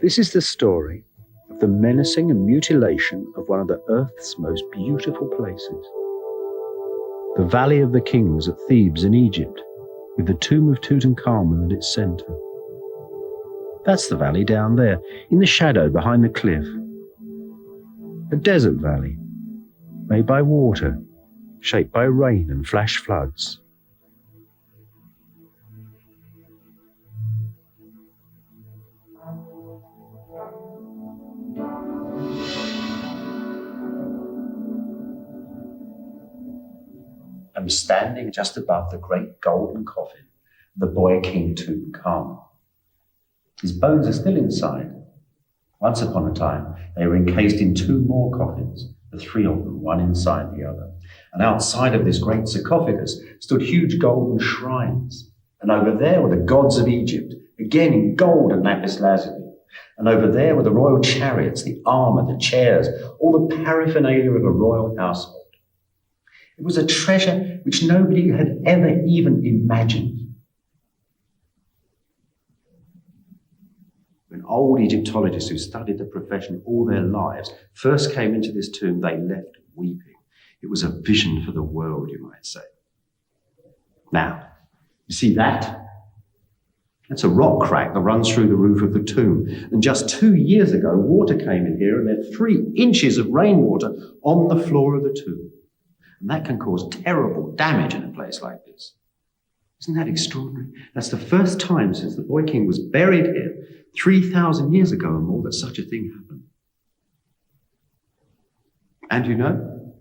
This is the story of the menacing and mutilation of one of the Earth's most beautiful places. The Valley of the Kings at Thebes in Egypt, with the tomb of Tutankhamun at its centre. That's the valley down there, in the shadow behind the cliff. A desert valley, made by water, shaped by rain and flash floods. I'm standing just above the great golden coffin of the boy king Tutankhamun. His bones are still inside. Once upon a time, they were encased in two more coffins, the three of them, one inside the other. And outside of this great sarcophagus stood huge golden shrines. And over there were the gods of Egypt, again in gold and lapis lazuli. And over there were the royal chariots, the armor, the chairs, all the paraphernalia of a royal household. It was a treasure which nobody had ever even imagined. When old Egyptologists who studied the profession all their lives first came into this tomb, they left weeping. It was a vision for the world, you might say. Now, you see that? That's a rock crack that runs through the roof of the tomb. And just 2 years ago, water came in here and there are 3 inches of rainwater on the floor of the tomb. And that can cause terrible damage in a place like this. Isn't that extraordinary? That's the first time since the boy king was buried here 3,000 years ago and more that such a thing happened. And you know,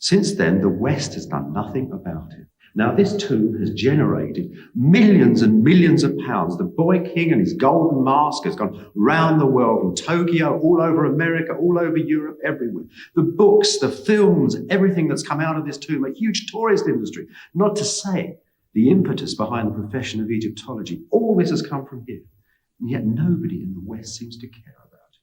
since then, the West has done nothing about it. Now, this tomb has generated millions and millions of pounds. The boy king and his golden mask has gone round the world, from Tokyo, all over America, all over Europe, everywhere. The books, the films, everything that's come out of this tomb, a huge tourist industry. Not to say the impetus behind the profession of Egyptology. All this has come from here. And yet nobody in the West seems to care about it.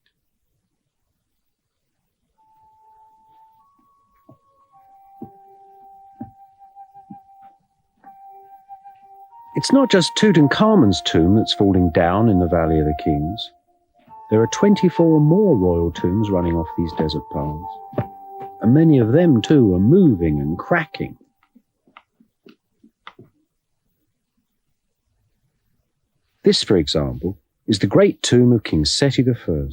It's not just Tutankhamun's tomb that's falling down in the Valley of the Kings. There are 24 more royal tombs running off these desert paths. And many of them too are moving and cracking. This, for example, is the great tomb of King Seti I.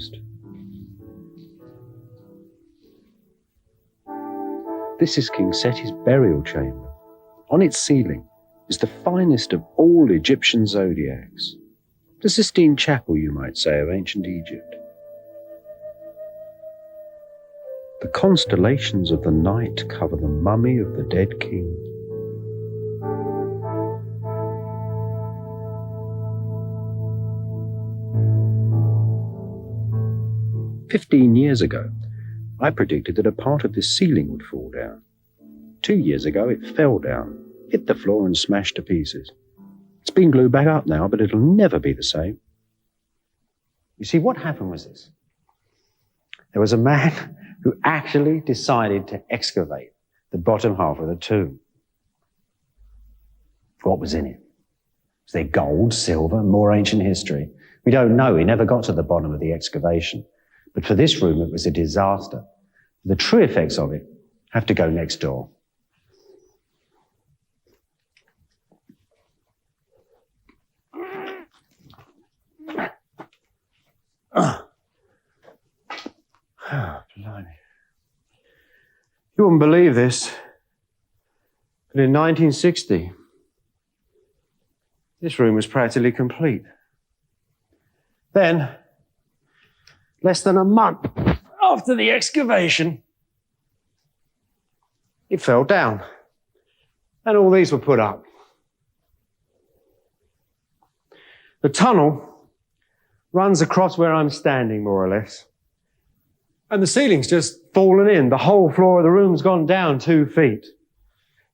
This is King Seti's burial chamber. On its ceiling is the finest of all Egyptian zodiacs. The Sistine Chapel, you might say, of ancient Egypt. The constellations of the night cover the mummy of the dead king. "15 years ago, I predicted that a part of this ceiling would fall down. 2 years ago, it fell down, hit the floor and smashed to pieces. It's been glued back up now, but it'll never be the same." You see, what happened was this. There was a man who actually decided to excavate the bottom half of the tomb. What was in it? Was there gold, silver, more ancient history? We don't know. He never got to the bottom of the excavation. But for this room, it was a disaster. The true effects of it have to go next door. Blimey. You wouldn't believe this, but in 1960, this room was practically complete. Then, less than a month after the excavation, it fell down, and all these were put up. The tunnel runs across where I'm standing, more or less. And the ceiling's just fallen in. The whole floor of the room's gone down 2 feet.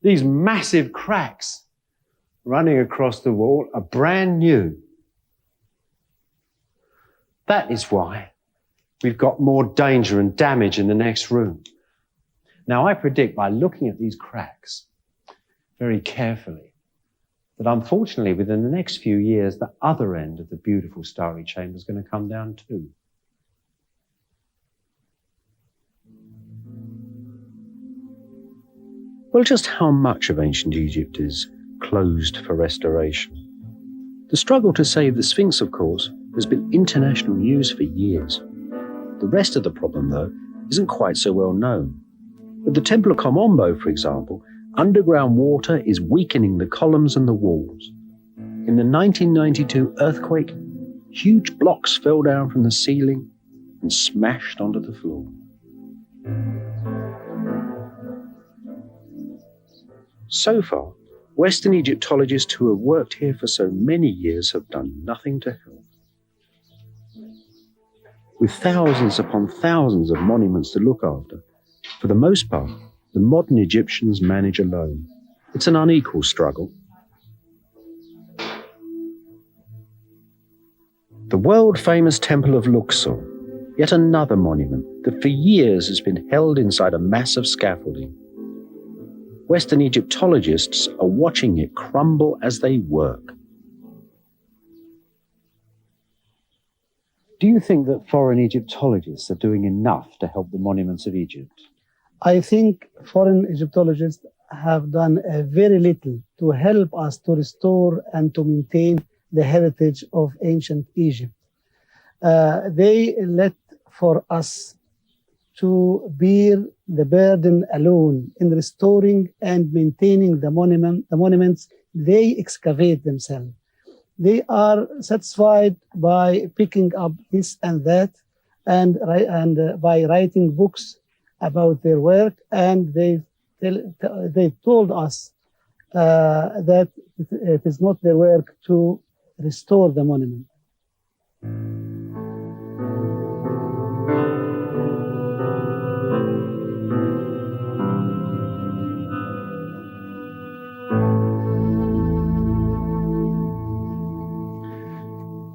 These massive cracks running across the wall are brand new. That is why we've got more danger and damage in the next room. Now, I predict by looking at these cracks very carefully that unfortunately within the next few years, the other end of the beautiful starry chamber is going to come down too. Well, just how much of ancient Egypt is closed for restoration? The struggle to save the Sphinx, of course, has been international news for years. The rest of the problem, though, isn't quite so well known. With the Temple of Komombo, for example, underground water is weakening the columns and the walls. In the 1992 earthquake, huge blocks fell down from the ceiling and smashed onto the floor. So far, Western Egyptologists who have worked here for so many years have done nothing to help. With thousands upon thousands of monuments to look after, for the most part, the modern Egyptians manage alone. It's an unequal struggle. The world-famous Temple of Luxor, yet another monument that for years has been held inside a massive scaffolding. Western Egyptologists are watching it crumble as they work. Do you think that foreign Egyptologists are doing enough to help the monuments of Egypt? I think foreign Egyptologists have done very little to help us to restore and to maintain the heritage of ancient Egypt. They let for us to bear the burden alone in restoring and maintaining the monuments they excavate themselves. They are satisfied by picking up this and that and by writing books about their work, and they told us that it is not their work to restore the monument.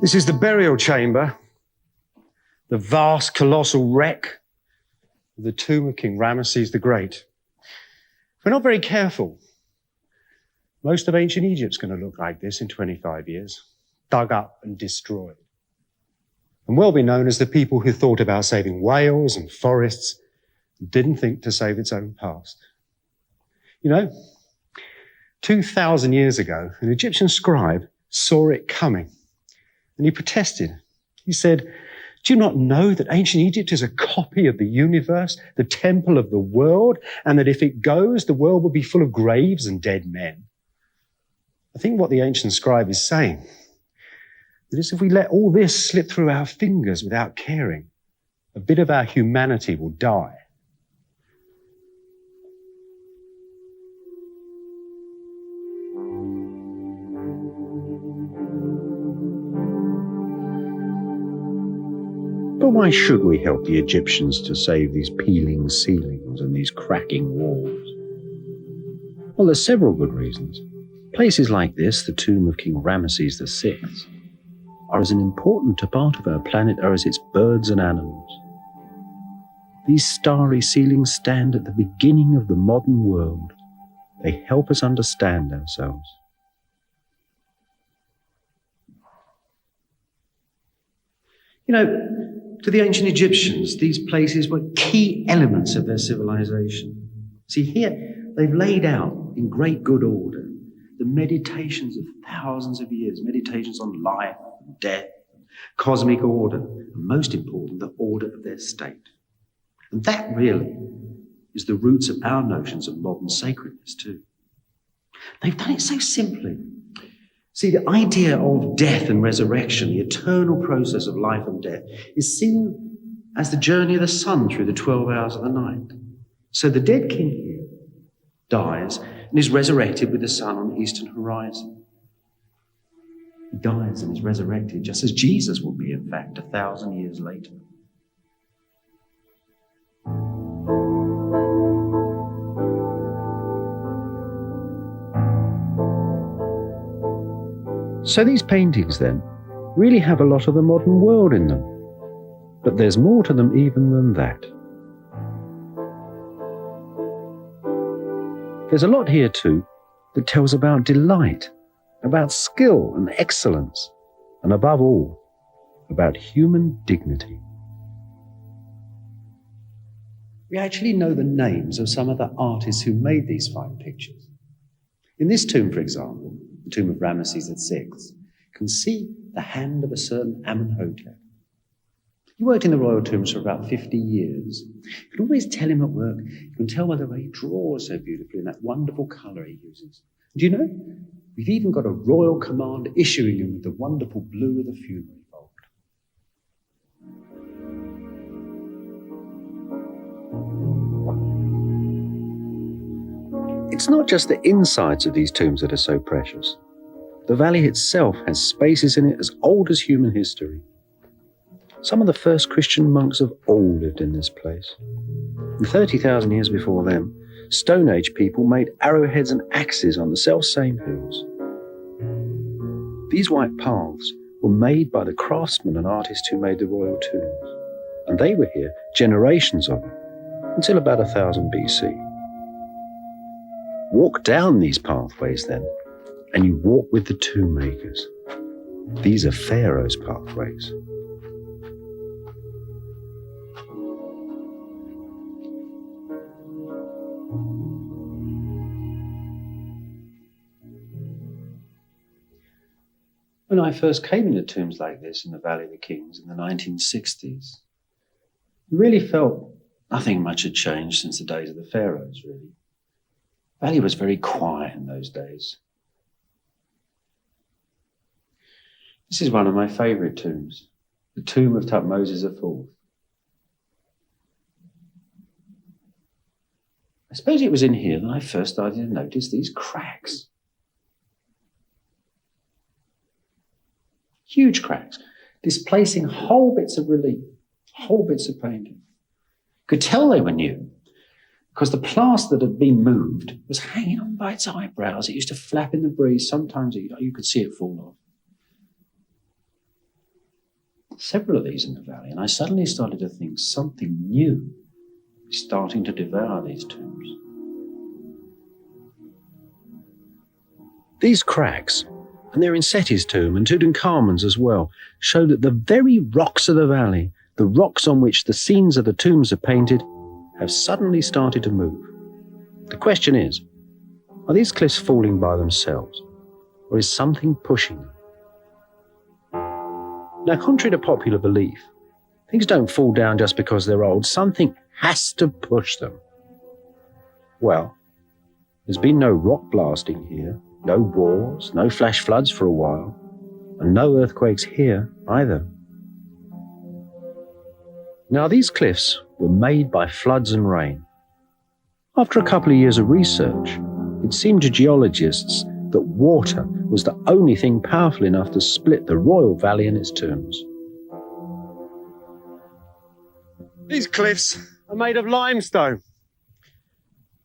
This is the burial chamber, the vast, colossal wreck of the tomb of King Ramesses the Great. If we're not very careful, most of ancient Egypt's going to look like this in 25 years, dug up and destroyed. And will be known as the people who thought about saving whales and forests and didn't think to save its own past. You know, 2,000 years ago, an Egyptian scribe saw it coming. And he protested. He said, "Do you not know that ancient Egypt is a copy of the universe, the temple of the world, and that if it goes, the world will be full of graves and dead men?" I think what the ancient scribe is saying is if we let all this slip through our fingers without caring, a bit of our humanity will die. But why should we help the Egyptians to save these peeling ceilings and these cracking walls? Well, there's several good reasons. Places like this, the tomb of King Ramesses VI, are as important a part of our planet as its birds and animals. These starry ceilings stand at the beginning of the modern world. They help us understand ourselves. You know, to the ancient Egyptians, these places were key elements of their civilization. See, here they've laid out in great good order the meditations of thousands of years, meditations on life and death, cosmic order, and most important, the order of their state. And that really is the roots of our notions of modern sacredness too. They've done it so simply. See, the idea of death and resurrection, the eternal process of life and death, is seen as the journey of the sun through the 12 hours of the night. So the dead king here dies and is resurrected with the sun on the eastern horizon. He dies and is resurrected just as Jesus will be, in fact, 1,000 years later. So these paintings, then, really have a lot of the modern world in them. But there's more to them even than that. There's a lot here, too, that tells about delight, about skill and excellence, and above all, about human dignity. We actually know the names of some of the artists who made these fine pictures. In this tomb, for example, the tomb of Ramesses VI, you can see the hand of a certain Amenhotep. He worked in the royal tombs for about 50 years. You can always tell him at work. You can tell by the way he draws so beautifully and that wonderful colour he uses. Do you know, we've even got a royal command issuing him with the wonderful blue of the funerary fold. It's not just the insides of these tombs that are so precious. The valley itself has spaces in it as old as human history. Some of the first Christian monks of all lived in this place. And 30,000 years before them, Stone Age people made arrowheads and axes on the self-same hills. These white paths were made by the craftsmen and artists who made the royal tombs, and they were here generations of them, until about 1000 BC. Walk down these pathways then, and you walk with the tomb makers. These are Pharaoh's pathways. When I first came into tombs like this in the Valley of the Kings in the 1960s, you really felt nothing much had changed since the days of the pharaohs, really. The valley was very quiet in those days. This is one of my favourite tombs, the tomb of Thutmose IV. I suppose it was in here that I first started to notice these cracks. Huge cracks, displacing whole bits of relief, whole bits of painting. Could tell they were new because the plaster that had been moved was hanging on by its eyebrows. It used to flap in the breeze. Sometimes you could see it fall off. Several of these in the valley, and I suddenly started to think something new is starting to devour these tombs. These cracks, and they're in Seti's tomb and Tutankhamun's as well, show that the very rocks of the valley, the rocks on which the scenes of the tombs are painted, have suddenly started to move. The question is, are these cliffs falling by themselves, or is something pushing them? Now, contrary to popular belief, things don't fall down just because they're old. Something has to push them. Well, there's been no rock blasting here, no wars, no flash floods for a while, and no earthquakes here either. Now, these cliffs were made by floods and rain. After a couple of years of research, it seemed to geologists that water was the only thing powerful enough to split the royal valley and its tombs. These cliffs are made of limestone.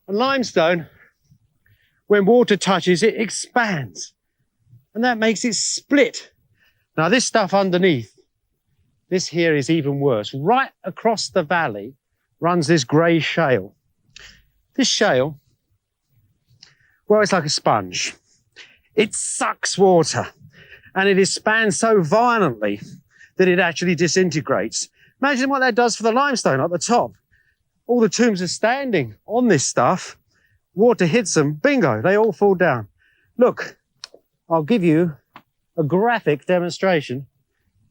And limestone, when water touches it, expands. And that makes it split. Now, this stuff underneath, this here is even worse. Right across the valley runs this grey shale. This shale, well, it's like a sponge. It sucks water, and it expands so violently that it actually disintegrates. Imagine what that does for the limestone at the top. All the tombs are standing on this stuff. Water hits them, bingo, they all fall down. Look, I'll give you a graphic demonstration.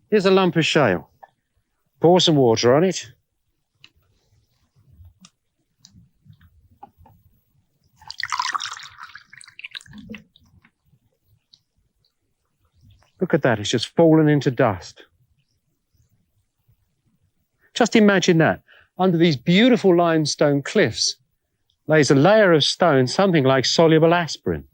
Here's a lump of shale. Pour some water on it. Look at that, it's just fallen into dust. Just imagine that. Under these beautiful limestone cliffs lays a layer of stone, something like soluble aspirin.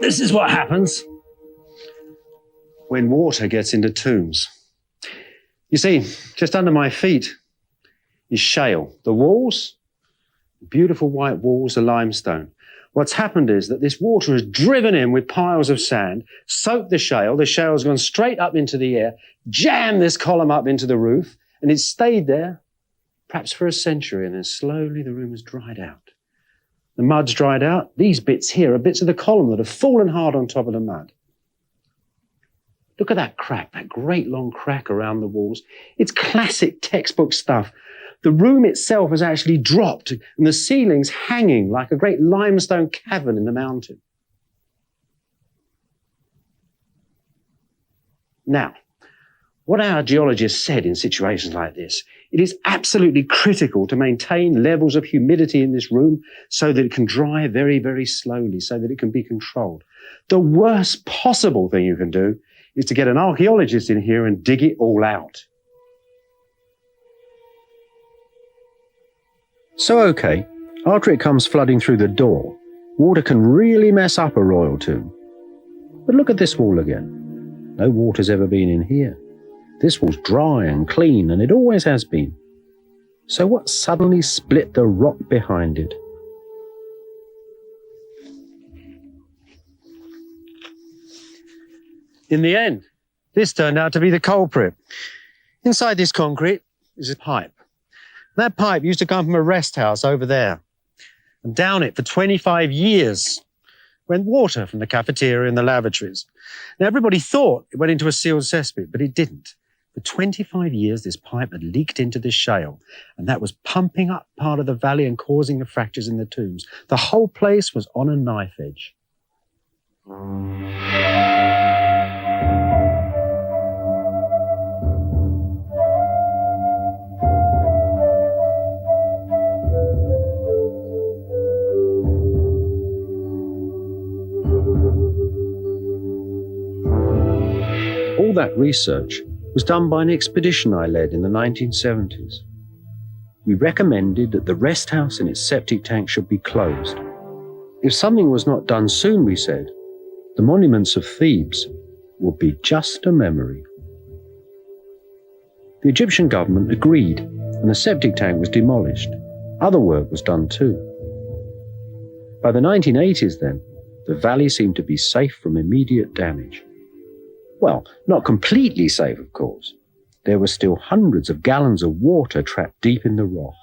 this is what happens when water gets into tombs. You see, just under my feet is shale. The walls, beautiful white walls, are limestone. What's happened is that this water has driven in with piles of sand, soaked the shale's gone straight up into the air, jammed this column up into the roof, and it's stayed there, perhaps for a century, and then slowly the room has dried out. The mud's dried out. These bits here are bits of the column that have fallen hard on top of the mud. Look at that crack, that great long crack around the walls. It's classic textbook stuff. The room itself has actually dropped, and the ceiling's hanging like a great limestone cavern in the mountain. Now, what our geologists said in situations like this, it is absolutely critical to maintain levels of humidity in this room so that it can dry very, very slowly, so that it can be controlled. The worst possible thing you can do is to get an archaeologist in here and dig it all out. So, okay, after it comes flooding through the door, water can really mess up a royal tomb. But look at this wall again. No water's ever been in here. This wall's dry and clean, and it always has been. So what suddenly split the rock behind it? In the end, this turned out to be the culprit. Inside this concrete is a pipe. That pipe used to come from a rest house over there. And down it for 25 years went water from the cafeteria and the lavatories. Now, everybody thought it went into a sealed cesspit, but it didn't. For 25 years, this pipe had leaked into the shale, and that was pumping up part of the valley and causing the fractures in the tombs. The whole place was on a knife edge. All that research was done by an expedition I led in the 1970s. We recommended that the rest house and its septic tank should be closed. If something was not done soon, we said, the monuments of Thebes would be just a memory. The Egyptian government agreed, and the septic tank was demolished. Other work was done too. By the 1980s then, the valley seemed to be safe from immediate damage. Well, not completely safe, of course. There were still hundreds of gallons of water trapped deep in the rock.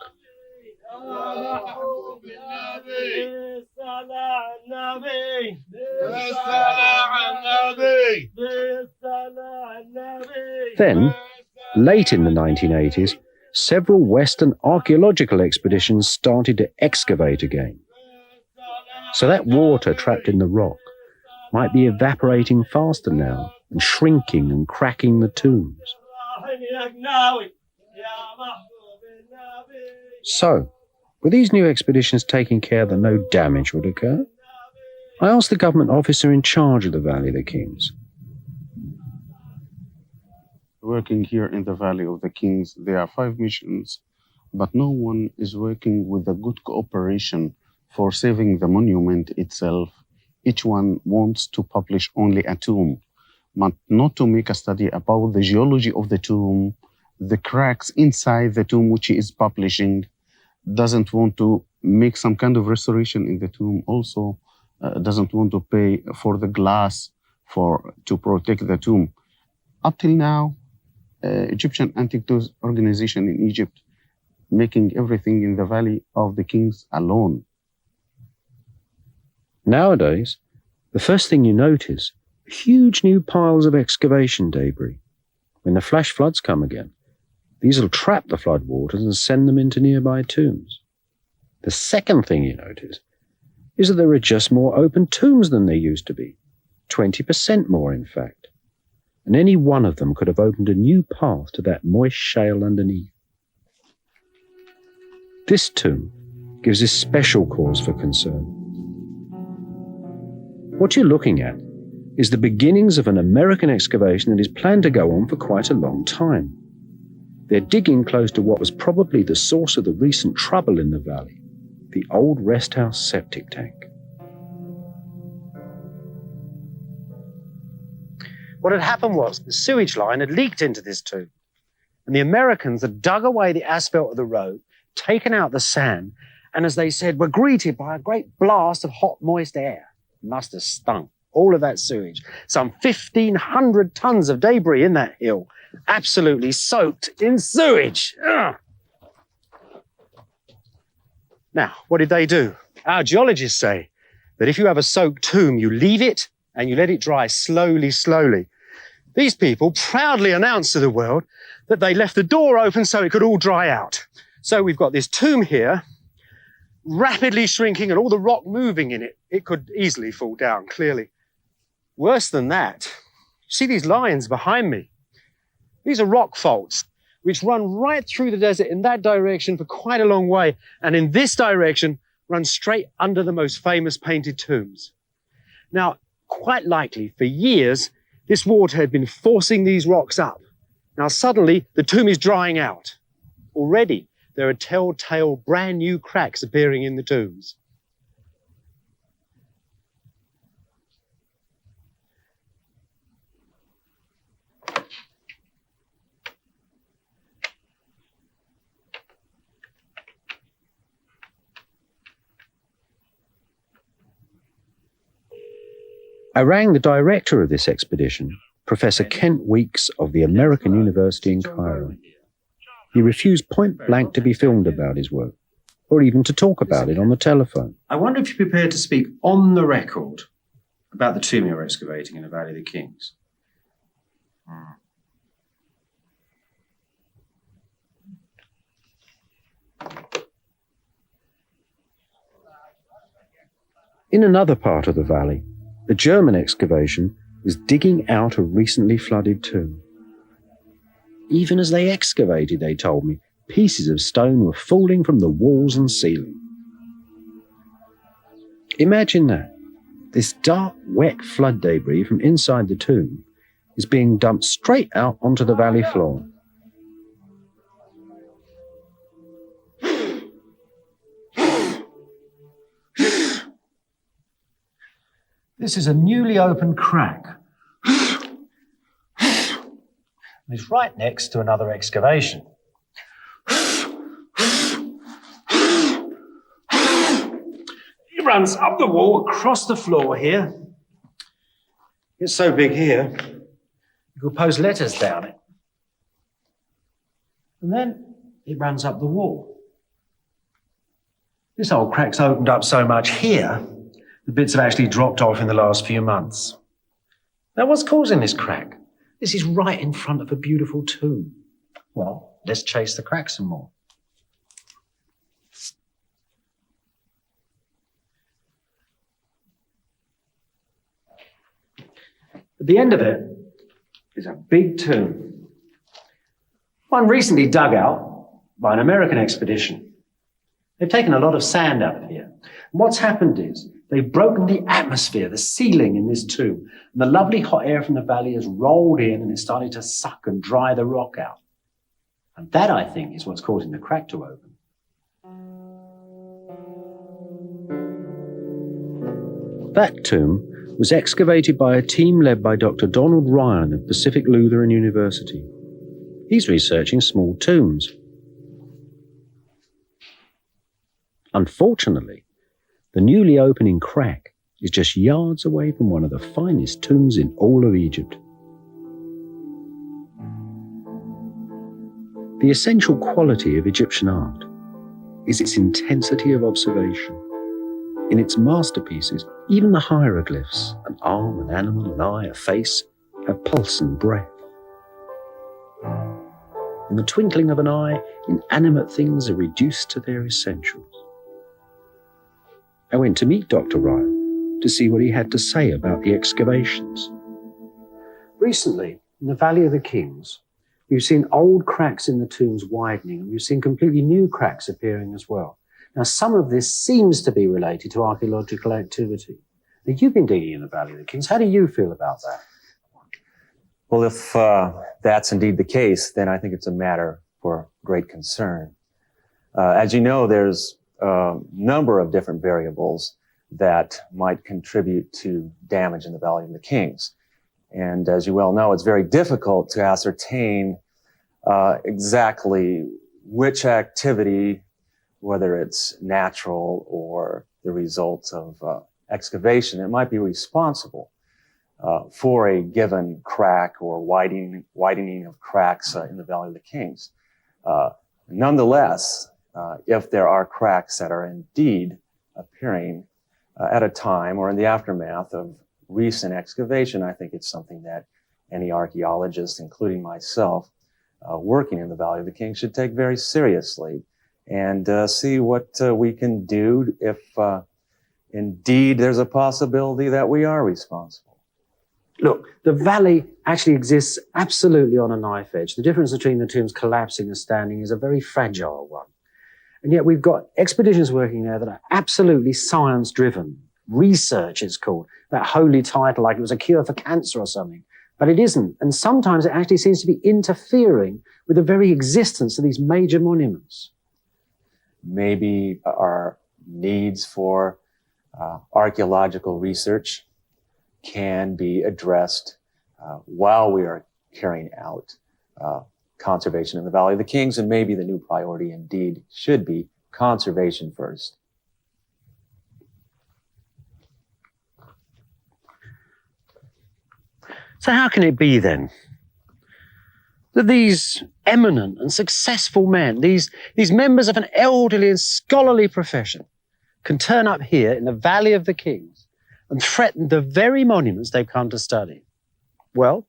Then, late in the 1980s, several Western archaeological expeditions started to excavate again. So that water trapped in the rock might be evaporating faster now and shrinking and cracking the tombs. So, were these new expeditions taking care that no damage would occur? I asked the government officer in charge of the Valley of the Kings. Working here in the Valley of the Kings, there are 5 missions, but no one is working with a good cooperation for saving the monument itself. Each one wants to publish only a tomb, but not to make a study about the geology of the tomb, the cracks inside the tomb which he is publishing, doesn't want to make some kind of restoration in the tomb, also doesn't want to pay for the glass to protect the tomb. Up till now, Egyptian Antiquities Organization in Egypt making everything in the Valley of the Kings alone. Nowadays, the first thing you notice are huge new piles of excavation debris. When the flash floods come again, these will trap the flood waters and send them into nearby tombs. The second thing you notice is that there are just more open tombs than there used to be, 20% more in fact, and any one of them could have opened a new path to that moist shale underneath. This tomb gives us special cause for concern. What you're looking at is the beginnings of an American excavation that is planned to go on for quite a long time. They're digging close to what was probably the source of the recent trouble in the valley, the old rest house septic tank. What had happened was the sewage line had leaked into this tomb, and the Americans had dug away the asphalt of the road, taken out the sand, and as they said, were greeted by a great blast of hot, moist air. It must have stunk, all of that sewage. Some 1,500 tons of debris in that hill, absolutely soaked in sewage. Ugh. Now, what did they do? Our geologists say that if you have a soaked tomb, you leave it and you let it dry slowly, slowly. These people proudly announced to the world that they left the door open so it could all dry out. So we've got this tomb here, rapidly shrinking and all the rock moving in it. It could easily fall down, clearly. Worse than that, see these lines behind me? These are rock faults which run right through the desert in that direction for quite a long way, and in this direction run straight under the most famous painted tombs. Now, quite likely, for years, this water had been forcing these rocks up. Now, suddenly, the tomb is drying out. Already, there are telltale brand new cracks appearing in the tombs. I rang the director of this expedition, Professor Kent Weeks of the American University in Cairo. He refused point blank to be filmed about his work, or even to talk about it on the telephone. I wonder if you're prepared to speak on the record about the tomb you're excavating in the Valley of the Kings. In another part of the valley, the German excavation was digging out a recently flooded tomb. Even as they excavated, they told me, pieces of stone were falling from the walls and ceiling. Imagine that. This dark, wet flood debris from inside the tomb is being dumped straight out onto the valley floor. This is a newly opened crack. It's right next to another excavation. It runs up the wall, across the floor here. It's so big here, you could post letters down it. And then it runs up the wall. This old crack's opened up so much here, the bits have actually dropped off in the last few months. Now, what's causing this crack? This is right in front of a beautiful tomb. Well, let's chase the crack some more. At the end of it is a big tomb. One recently dug out by an American expedition. They've taken a lot of sand out of here. And what's happened is they've broken the atmosphere, the ceiling in this tomb. And the lovely hot air from the valley has rolled in and it's started to suck and dry the rock out. And that, I think, is what's causing the crack to open. That tomb was excavated by a team led by Dr. Donald Ryan of Pacific Lutheran University. He's researching small tombs. Unfortunately, the newly opening crack is just yards away from one of the finest tombs in all of Egypt. The essential quality of Egyptian art is its intensity of observation. In its masterpieces, even the hieroglyphs, an arm, an animal, an eye, a face, have pulse and breath. In the twinkling of an eye, inanimate things are reduced to their essentials. I went to meet Dr. Ryan to see what he had to say about the excavations. Recently, in the Valley of the Kings, we've seen old cracks in the tombs widening, and we've seen completely new cracks appearing as well. Now, some of this seems to be related to archaeological activity. Now, you've been digging in the Valley of the Kings. How do you feel about that? Well, if that's indeed the case, then I think it's a matter for great concern. As you know, there's a number of different variables that might contribute to damage in the Valley of the Kings. And as you well know, it's very difficult to ascertain exactly which activity, whether it's natural or the result of excavation, it might be responsible for a given crack or widening of cracks in the Valley of the Kings. Nonetheless, if there are cracks that are indeed appearing at a time or in the aftermath of recent excavation, I think it's something that any archaeologist, including myself, working in the Valley of the Kings, should take very seriously and see what we can do if indeed there's a possibility that we are responsible. Look, the valley actually exists absolutely on a knife edge. The difference between the tombs collapsing and standing is a very fragile one. And yet we've got expeditions working there that are absolutely science-driven. Research, it's called. That holy title, like it was a cure for cancer or something. But it isn't. And sometimes it actually seems to be interfering with the very existence of these major monuments. Maybe our needs for archaeological research can be addressed while we are carrying out conservation in the Valley of the Kings, and maybe the new priority indeed should be conservation first. So how can it be then that these eminent and successful men, these members of an elderly and scholarly profession, can turn up here in the Valley of the Kings and threaten the very monuments they've come to study? Well,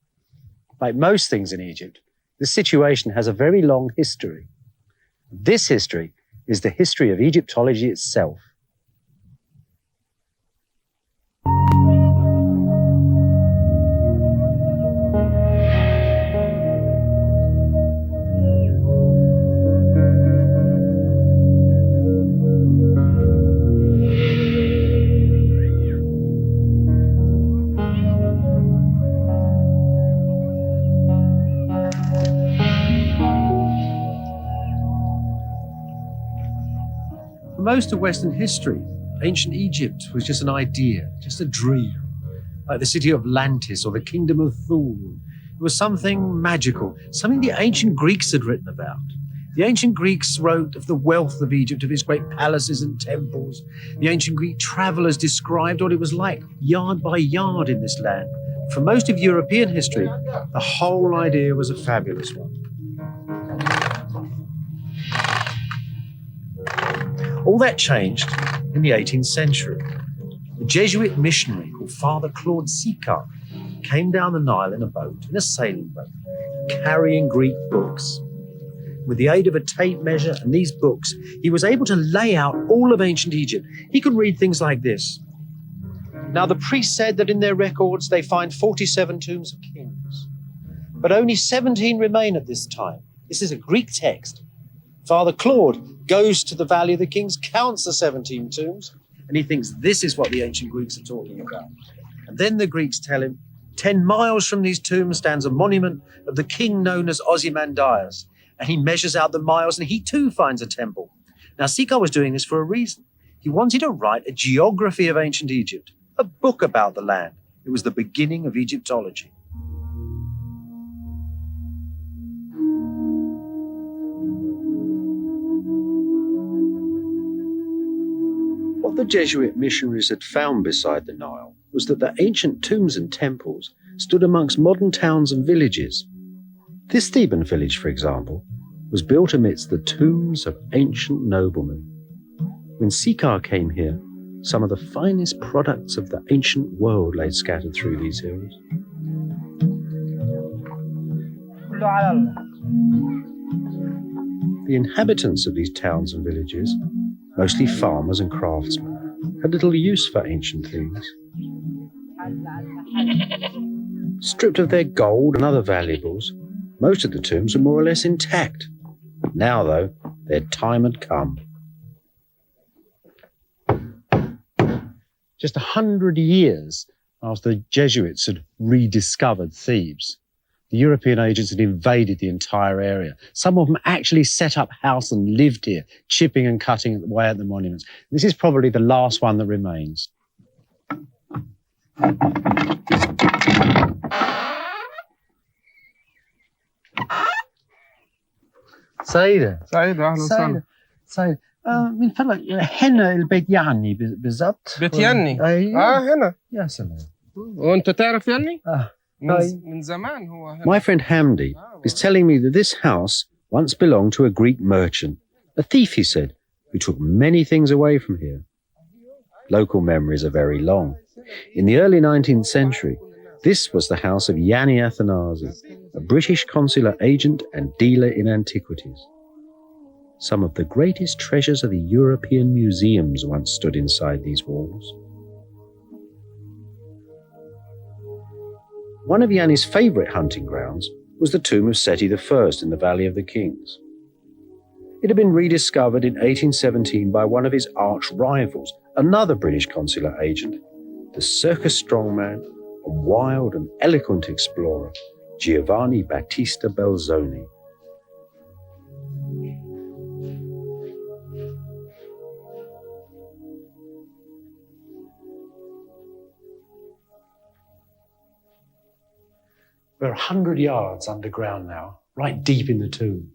like most things in Egypt, the situation has a very long history. This history is the history of Egyptology itself. For most of Western history, ancient Egypt was just an idea, just a dream, like the city of Atlantis or the kingdom of Thule. It was something magical, something the ancient Greeks had written about. The ancient Greeks wrote of the wealth of Egypt, of its great palaces and temples. The ancient Greek travelers described what it was like, yard by yard in this land. For most of European history, the whole idea was a fabulous one. All that changed in the 18th century. A Jesuit missionary called Father Claude Sicard came down the Nile in a boat, in a sailing boat, carrying Greek books. With the aid of a tape measure and these books, he was able to lay out all of ancient Egypt. He could read things like this. Now, the priests said that in their records they find 47 tombs of kings, but only 17 remain at this time. This is a Greek text. Father Claude goes to the Valley of the Kings, counts the 17 tombs, and he thinks this is what the ancient Greeks are talking about. And then the Greeks tell him, 10 miles from these tombs stands a monument of the king known as Ozymandias. And he measures out the miles and he too finds a temple. Now, Sicard was doing this for a reason. He wanted to write a geography of ancient Egypt, a book about the land. It was the beginning of Egyptology. What the Jesuit missionaries had found beside the Nile was that the ancient tombs and temples stood amongst modern towns and villages. This Theban village, for example, was built amidst the tombs of ancient noblemen. When Sicard came here, some of the finest products of the ancient world lay scattered through these hills. The inhabitants of these towns and villages, mostly farmers and craftsmen, had little use for ancient things. Stripped of their gold and other valuables, most of the tombs were more or less intact. Now, though, their time had come. Just 100 years after the Jesuits had rediscovered Thebes, the European agents had invaded the entire area. Some of them actually set up house and lived here, chipping and cutting away at the monuments. This is probably the last one that remains. سعيدة سعيدة أهلا وسهلا. سعيدة من فضلك هنا البيت يعني بالضبط؟ بيت يني؟ أيوة. هنا. يا سلام. وأنت تعرف يني؟ طيب. من زمان هو هنا. My friend Hamdi is telling me that this house once belonged to a Greek merchant, a thief, he said, who took many things away from here. Local memories are very long. In the early 19th century, this was the house of Yanni Athanasi, a British consular agent and dealer in antiquities. Some of the greatest treasures of the European museums once stood inside these walls. One of Yanni's favourite hunting grounds was the tomb of Seti I in the Valley of the Kings. It had been rediscovered in 1817 by one of his arch rivals, another British consular agent, the circus strongman and wild and eloquent explorer, Giovanni Battista Belzoni. We're 100 yards underground now, right deep in the tomb.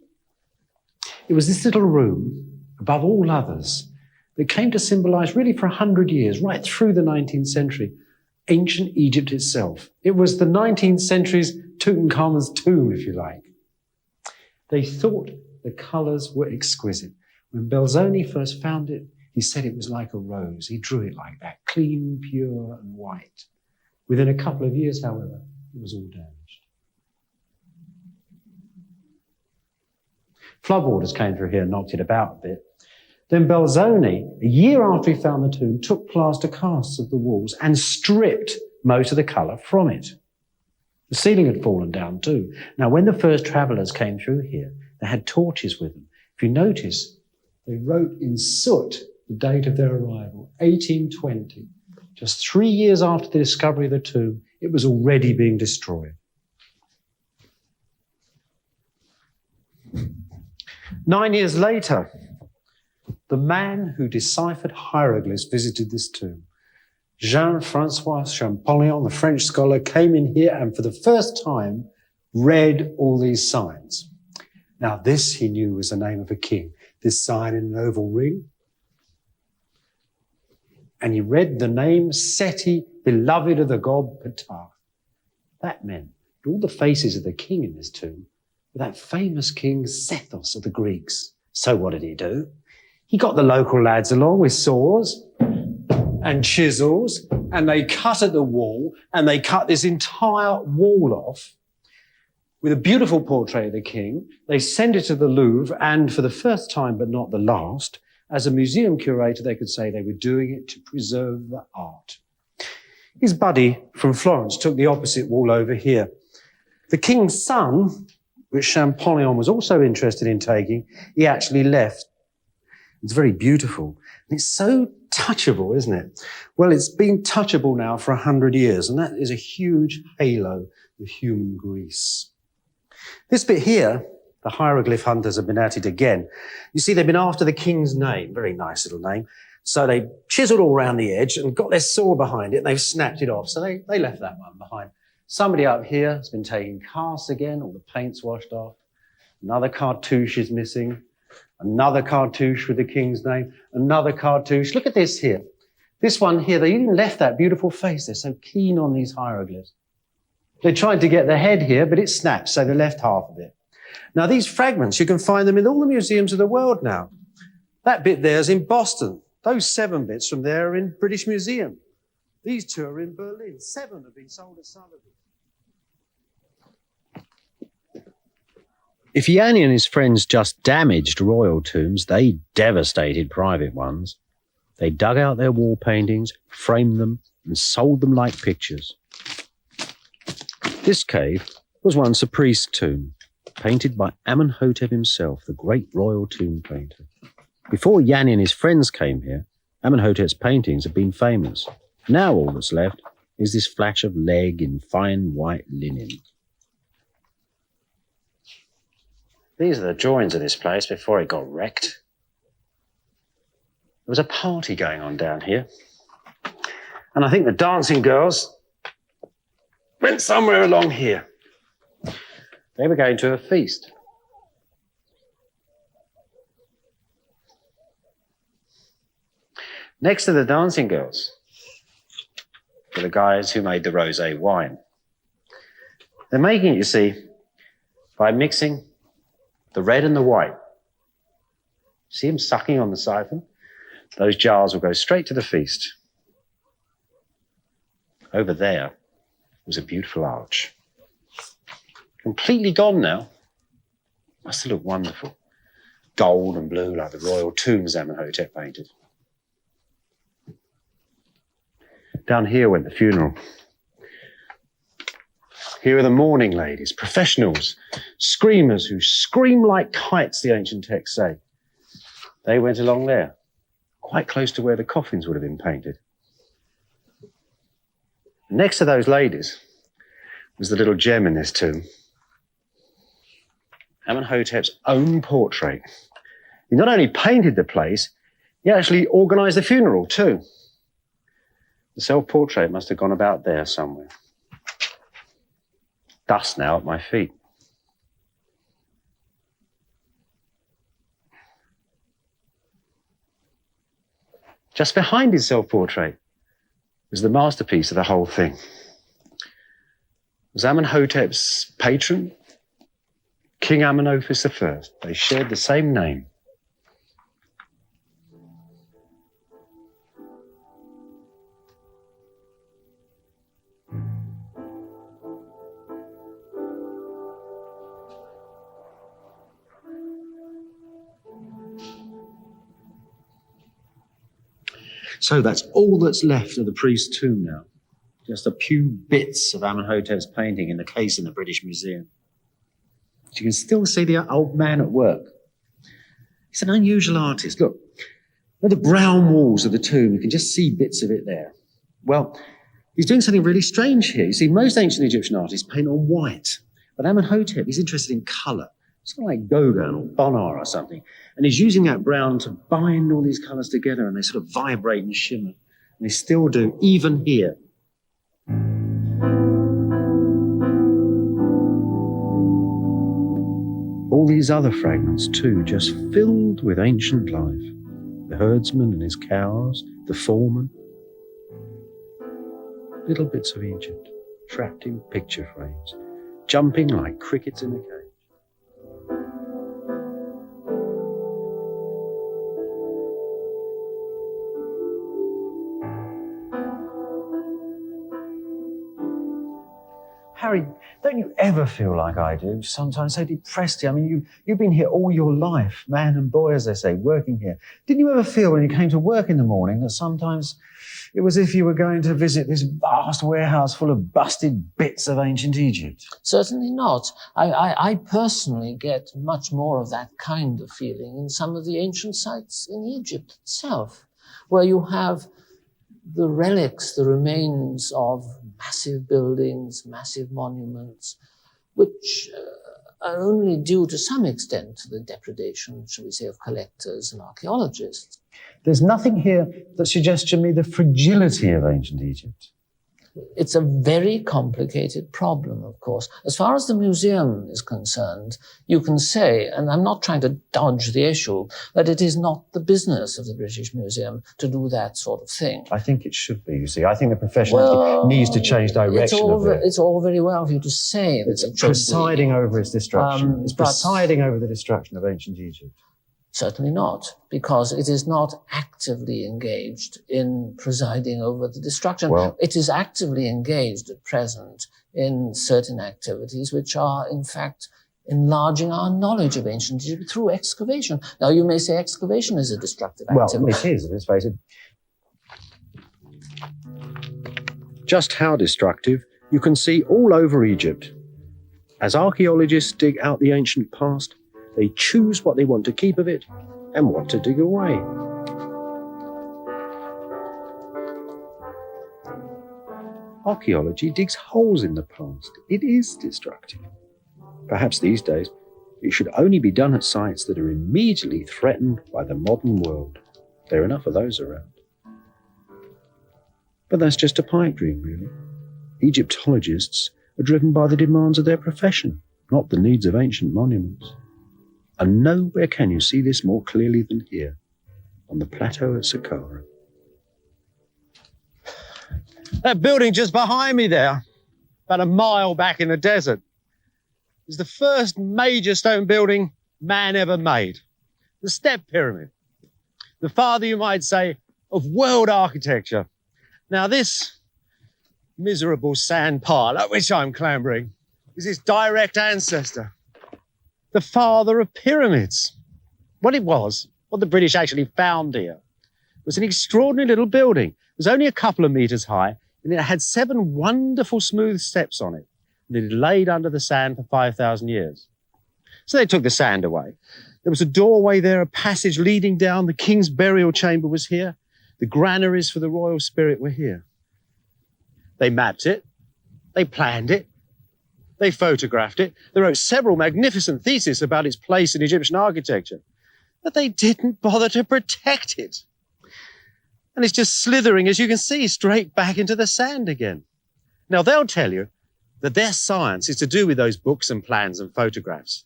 It was this little room, above all others, that came to symbolize really for 100 years, right through the 19th century, ancient Egypt itself. It was the 19th century's Tutankhamun's tomb, if you like. They thought the colors were exquisite. When Belzoni first found it, he said it was like a rose. He drew it like that, clean, pure, and white. Within a couple of years, however, it was all damaged. Floodwaters came through here and knocked it about a bit. Then Belzoni, a year after he found the tomb, took plaster casts of the walls and stripped most of the colour from it. The ceiling had fallen down too. Now, when the first travellers came through here, they had torches with them. If you notice, they wrote in soot the date of their arrival, 1820. Just 3 years after the discovery of the tomb, it was already being destroyed. 9 years later, the man who deciphered hieroglyphs visited this tomb. Jean-Francois Champollion, the French scholar, came in here and for the first time read all these signs. Now this he knew was the name of a king, this sign in an oval ring. And he read the name Seti, beloved of the god Ptah. That meant all the faces of the king in this tomb were that famous king Sethos of the Greeks. So what did he do? He got the local lads along with saws and chisels, and they cut at the wall, and they cut this entire wall off with a beautiful portrait of the king. They sent it to the Louvre, and for the first time, but not the last, as a museum curator, they could say they were doing it to preserve the art. His buddy from Florence took the opposite wall over here. The king's son, which Champollion was also interested in taking, he actually left. It's very beautiful. And it's so touchable, isn't it? Well, it's been touchable now for 100 years, and that is a huge halo of human Greece. This bit here, the hieroglyph hunters have been at it again. You see, they've been after the king's name, very nice little name. So they chiseled all around the edge and got their saw behind it, and they've snapped it off. So they left that one behind. Somebody up here has been taking casts again, all the paint's washed off. Another cartouche is missing. Another cartouche with the king's name. Another cartouche. Look at this here. This one here, they even left that beautiful face. They're so keen on these hieroglyphs. They tried to get the head here, but it snapped, so they left half of it. Now, these fragments, you can find them in all the museums of the world now. That bit there is in Boston. Those 7 bits from there are in British Museum. These 2 are in Berlin. 7 have been sold at Sotheby's. If Yanni and his friends just damaged royal tombs, they devastated private ones. They dug out their wall paintings, framed them, and sold them like pictures. This cave was once a priest's tomb, painted by Amenhotep himself, the great royal tomb painter. Before Yanni and his friends came here, Amenhotep's paintings had been famous. Now all that's left is this flash of leg in fine white linen. These are the drawings of this place before it got wrecked. There was a party going on down here. And I think the dancing girls went somewhere along here. They were going to a feast. Next to the dancing girls were the guys who made the rosé wine. They're making it, you see, by mixing the red and the white. See them sucking on the siphon? Those jars will go straight to the feast. Over there was a beautiful arch. Completely gone now. Must have looked wonderful. Gold and blue like the royal tombs Amenhotep painted. Down here went the funeral. Here are the mourning ladies, professionals, screamers who scream like kites, the ancient texts say. They went along there, quite close to where the coffins would have been painted. Next to those ladies was the little gem in this tomb, Amenhotep's own portrait. He not only painted the place, he actually organized the funeral too. The self-portrait must have gone about there somewhere. Dust now at my feet. Just behind his self-portrait was the masterpiece of the whole thing. It was Amenhotep's patron, King Amenophis I. They shared the same name. So that's all that's left of the priest's tomb now. Just a few bits of Amenhotep's painting in the case in the British Museum. You can still see the old man at work. He's an unusual artist. Look, at the brown walls of the tomb, you can just see bits of it there. Well, he's doing something really strange here. You see, most ancient Egyptian artists paint on white, but Amenhotep is interested in colour. Sort of like Gauguin or Bonnard or something. And he's using that brown to bind all these colours together, and they sort of vibrate and shimmer. And they still do, even here. All these other fragments too, just filled with ancient life. The herdsman and his cows, the foreman. Little bits of Egypt, trapped in picture frames, jumping like crickets in a cage. Harry, don't you ever feel like I do? Sometimes so depressed here. I mean, you've been here all your life, man and boy, as they say, working here. Didn't you ever feel when you came to work in the morning that sometimes it was as if you were going to visit this vast warehouse full of busted bits of ancient Egypt? Certainly not. I personally get much more of that kind of feeling in some of the ancient sites in Egypt itself, where you have the relics, the remains of massive buildings, massive monuments, which are only due to some extent to the depredation, shall we say, of collectors and archaeologists. There's nothing here that suggests to me the fragility of ancient Egypt. It's a very complicated problem, of course. As far as the museum is concerned, you can say, and I'm not trying to dodge the issue, that it is not the business of the British Museum to do that sort of thing. I think it should be, you see. I think the profession needs to change direction of it. It's all very well for you to say that it's presiding over its destruction. It's presiding over the destruction of ancient Egypt. Certainly not, because it is not actively engaged in presiding over the destruction. Well, it is actively engaged at present in certain activities which are, in fact, enlarging our knowledge of ancient Egypt through excavation. Now, you may say excavation is a destructive activity. Well, it is, let's face it. Just how destructive you can see all over Egypt. As archaeologists dig out the ancient past, they choose what they want to keep of it and what to dig away. Archaeology digs holes in the past. It is destructive. Perhaps these days, it should only be done at sites that are immediately threatened by the modern world. There are enough of those around. But that's just a pipe dream, really. Egyptologists are driven by the demands of their profession, not the needs of ancient monuments. And nowhere can you see this more clearly than here, on the plateau at Saqqara. That building just behind me there, about a mile back in the desert, is the first major stone building man ever made. The Step Pyramid. The father, you might say, of world architecture. Now this miserable sand pile at which I'm clambering is its direct ancestor, the father of pyramids. What the British actually found here, was an extraordinary little building. It was only a couple of meters high, and it had 7 wonderful smooth steps on it. And it had laid under the sand for 5,000 years. So they took the sand away. There was a doorway there, a passage leading down. The king's burial chamber was here. The granaries for the royal spirit were here. They mapped it. They planned it. They photographed it. They wrote several magnificent theses about its place in Egyptian architecture. But they didn't bother to protect it. And it's just slithering, as you can see, straight back into the sand again. Now, they'll tell you that their science is to do with those books and plans and photographs.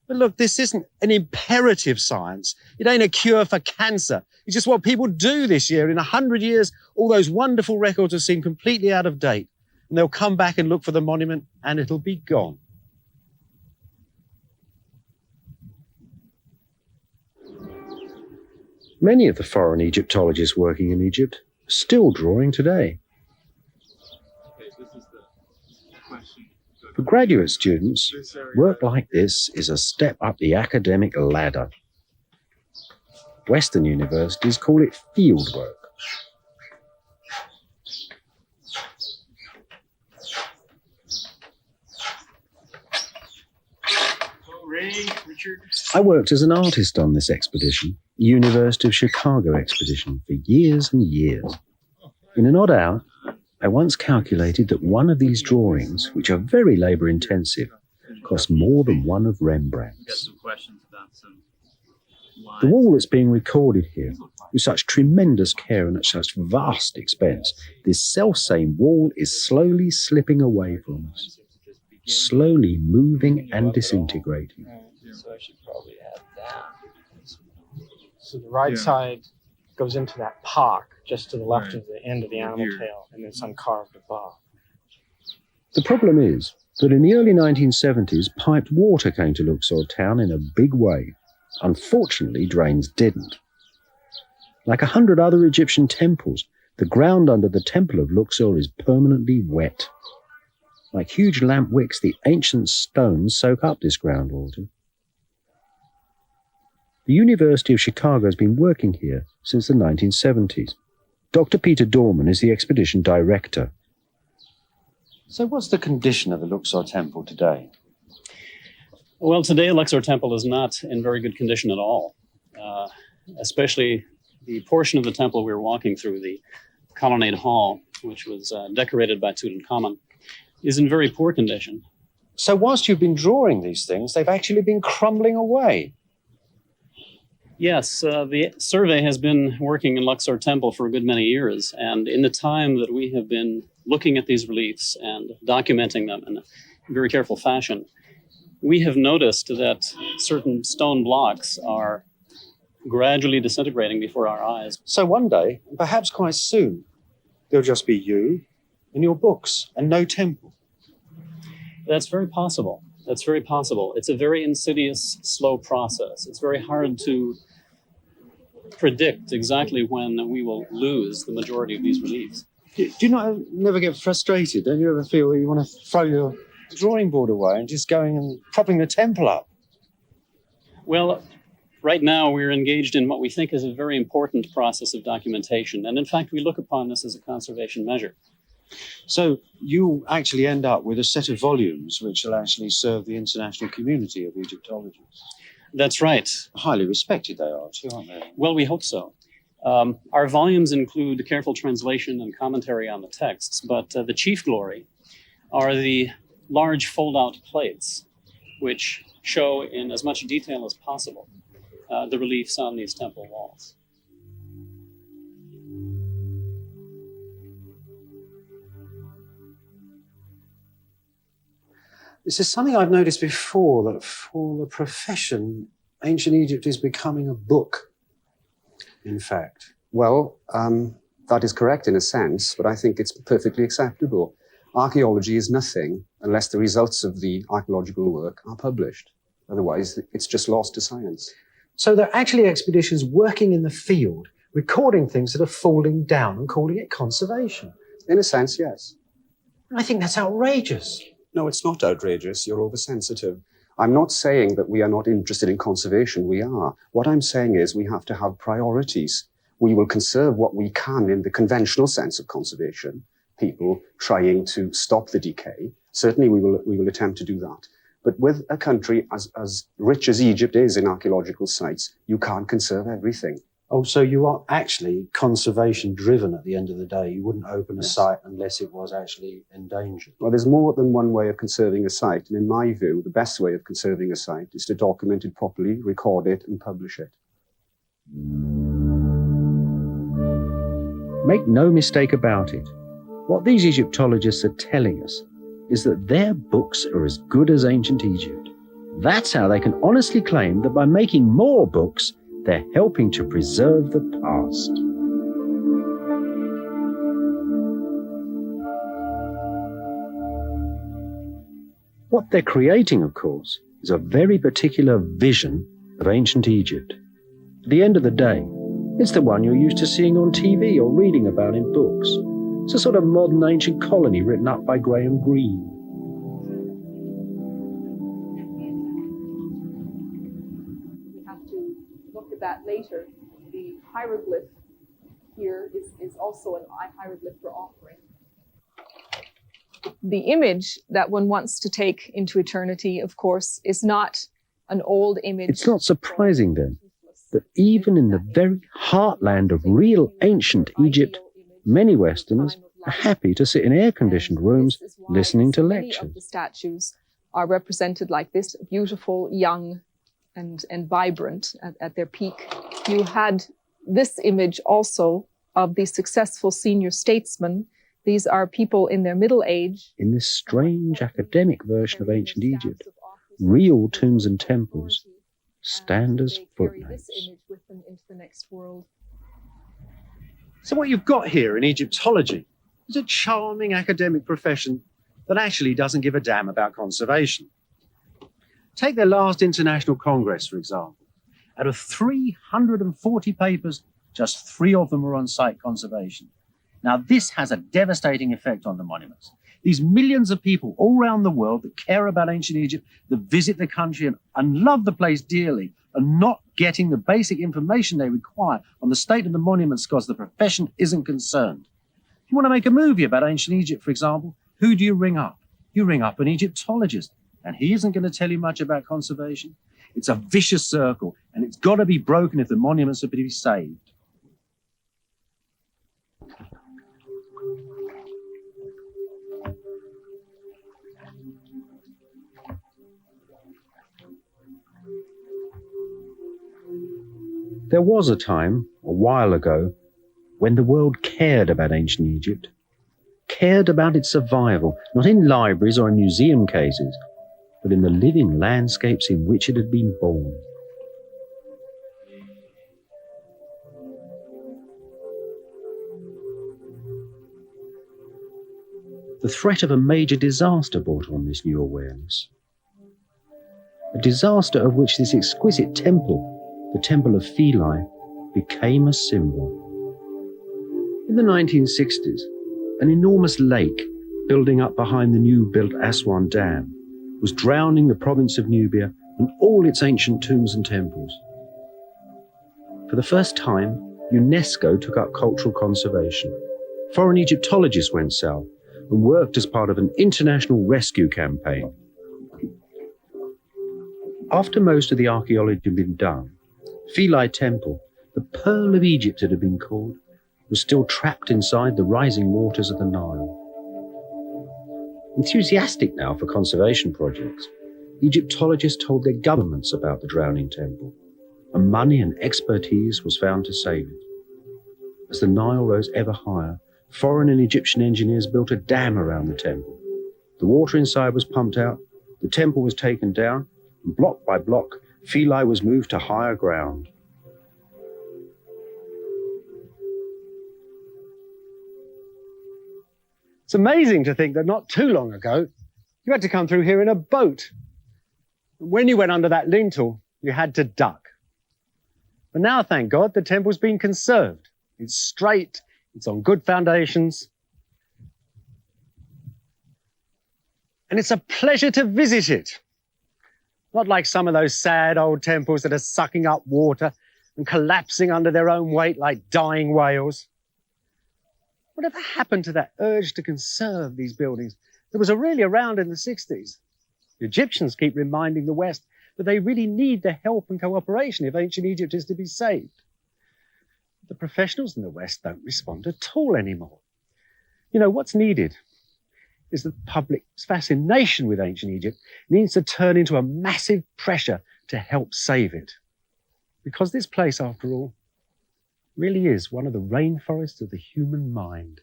But look, this isn't an imperative science. It ain't a cure for cancer. It's just what people do this year. In 100 years, all those wonderful records will seem completely out of date. And they'll come back and look for the monument, and it'll be gone. Many of the foreign Egyptologists working in Egypt are still drawing today. For graduate students, work like this is a step up the academic ladder. Western universities call it field work. I worked as an artist on this expedition, the University of Chicago expedition, for years and years. In an odd hour, I once calculated that one of these drawings, which are very labour-intensive, cost more than one of Rembrandt's. The wall that's being recorded here, with such tremendous care and at such vast expense, this self-same wall is slowly slipping away from us, slowly moving and disintegrating. So I should probably add that. So the right side goes into that pock just to the left of the end of the animal tail, and it's uncarved above. The problem is that in the early 1970s, piped water came to Luxor town in a big way. Unfortunately, drains didn't. Like 100 other Egyptian temples, the ground under the temple of Luxor is permanently wet. Like huge lamp wicks, the ancient stones soak up this groundwater. The University of Chicago has been working here since the 1970s. Dr. Peter Dorman is the expedition director. So what's the condition of the Luxor temple today? Well, today Luxor temple is not in very good condition at all, especially the portion of the temple we were walking through, the colonnade hall, which was decorated by Tutankhamun, is in very poor condition. So whilst you've been drawing these things, they've actually been crumbling away. Yes, the survey has been working in Luxor temple for a good many years, and in the time that we have been looking at these reliefs and documenting them in a very careful fashion, we have noticed that certain stone blocks are gradually disintegrating before our eyes. So one day, and perhaps quite soon, there'll just be you and your books and no temple. That's very possible. That's very possible. It's a very insidious, slow process. It's very hard to predict exactly when we will lose the majority of these reliefs. Do you never get frustrated? Don't you ever feel that you want to throw your drawing board away and just going and propping the temple up? Well, right now we're engaged in what we think is a very important process of documentation. And in fact, we look upon this as a conservation measure. So you actually end up with a set of volumes which will actually serve the international community of Egyptologists. That's right. Highly respected they are too, aren't they? Well, we hope so. Our volumes include careful translation and commentary on the texts, but the chief glory are the large fold-out plates, which show in as much detail as possible the reliefs on these temple walls. This is something I've noticed before, that for the profession, ancient Egypt is becoming a book, in fact. Well, That is correct in a sense, but I think it's perfectly acceptable. Archaeology is nothing unless the results of the archaeological work are published. Otherwise, it's just lost to science. So there are actually expeditions working in the field, recording things that are falling down and calling it conservation. In a sense, yes. I think that's outrageous. No, it's not outrageous. You're oversensitive. I'm not saying that we are not interested in conservation. We are. What I'm saying is we have to have priorities. We will conserve what we can in the conventional sense of conservation, people trying to stop the decay. Certainly we will attempt to do that. But with a country as rich as Egypt is in archaeological sites, you can't conserve everything. Oh, so you are actually conservation driven at the end of the day. You wouldn't open a site unless it was actually endangered. Well, there's more than one way of conserving a site. And in my view, the best way of conserving a site is to document it properly, record it, and publish it. Make no mistake about it. What these Egyptologists are telling us is that their books are as good as ancient Egypt. That's how they can honestly claim that by making more books, they're helping to preserve the past. What they're creating, of course, is a very particular vision of ancient Egypt. At the end of the day, it's the one you're used to seeing on TV or reading about in books. It's a sort of modern ancient colony written up by Graham Greene. We have to look at that later. The hieroglyph here is also an hieroglyph for offering. The image that one wants to take into eternity, of course, is not an old image. It's not surprising then that even in the very heartland of real ancient Egypt, many Westerners are happy to sit in air-conditioned rooms listening to lectures. Many of the statues are represented like this, beautiful, young, and vibrant at their peak. You had this image also of the successful senior statesman. These are people in their middle age. In this strange academic version of ancient Egypt, real tombs and temples stand as footnotes. With them into the next world. So what you've got here in Egyptology is a charming academic profession that actually doesn't give a damn about conservation. Take their last International Congress, for example. Out of 340 papers, just 3 of them were on site conservation. Now, this has a devastating effect on the monuments. These millions of people all around the world that care about ancient Egypt, that visit the country and love the place dearly, are not getting the basic information they require on the state of the monuments because the profession isn't concerned. If you want to make a movie about ancient Egypt, for example, who do you ring up? You ring up an Egyptologist, and he isn't going to tell you much about conservation. It's a vicious circle, and it's got to be broken if the monuments are to be saved. There was a time, a while ago, when the world cared about ancient Egypt, cared about its survival, not in libraries or in museum cases, but in the living landscapes in which it had been born. The threat of a major disaster brought on this new awareness. A disaster of which this exquisite temple, the Temple of Philae, became a symbol. In the 1960s, an enormous lake building up behind the new-built Aswan Dam was drowning the province of Nubia and all its ancient tombs and temples. For the first time, UNESCO took up cultural conservation. Foreign Egyptologists went south and worked as part of an international rescue campaign. After most of the archaeology had been done, Philae Temple, the Pearl of Egypt it had been called, was still trapped inside the rising waters of the Nile. Enthusiastic now for conservation projects, Egyptologists told their governments about the drowning temple, and money and expertise was found to save it. As the Nile rose ever higher, foreign and Egyptian engineers built a dam around the temple. The water inside was pumped out, the temple was taken down, and block by block, Philae was moved to higher ground. It's amazing to think that not too long ago, you had to come through here in a boat. And when you went under that lintel, you had to duck. But now, thank God, the temple's been conserved. It's straight, it's on good foundations. And it's a pleasure to visit it. Not like some of those sad old temples that are sucking up water and collapsing under their own weight like dying whales. Whatever happened to that urge to conserve these buildings that was really around in the 60s? The Egyptians keep reminding the West that they really need the help and cooperation if ancient Egypt is to be saved. The professionals in the West don't respond at all anymore. You know, what's needed is the public's fascination with ancient Egypt needs to turn into a massive pressure to help save it. Because this place, after all, really is one of the rainforests of the human mind.